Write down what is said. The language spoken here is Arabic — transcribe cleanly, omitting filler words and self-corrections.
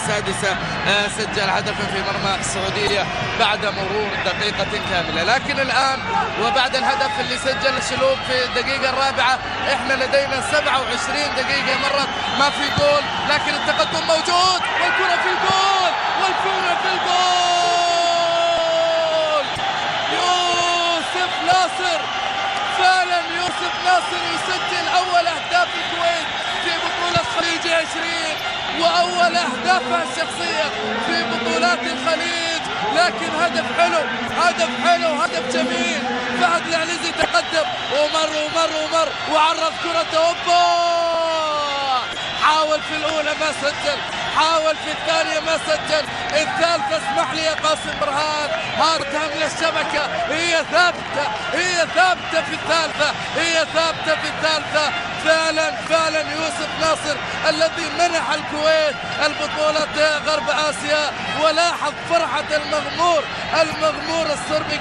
السادسة سجل هدفا في مرمى السعودية بعد مرور دقيقة كاملة. لكن الآن وبعد الهدف اللي سجل الشلوب في الدقيقة الرابعة احنا لدينا 27 دقيقة مرت ما في جول، لكن التقدم موجود والكرة في الجول والكرة في الجول. يوسف ناصر، فعلا يوسف ناصر يسجل أول أهداف الكويت في بطولة خليج 20 وأول أهدافها الشخصية في بطولات الخليج. لكن هدف حلو، هدف حلو، هدف جميل. فهد العليزي تقدم ومر وعرض كرة أوبا، حاول في الأولى ما سجل، حاول في الثانية ما سجل، الثالثة اسمح لي يا قاسم برهان هارتها من الشبكة، هي ثابتة في الثالثة، هي ثابتة في الثالثة. فعلا يوسف ناصر الذي منح الكويت البطولة غرب آسيا. ولاحظ فرحة المغمور الصربي.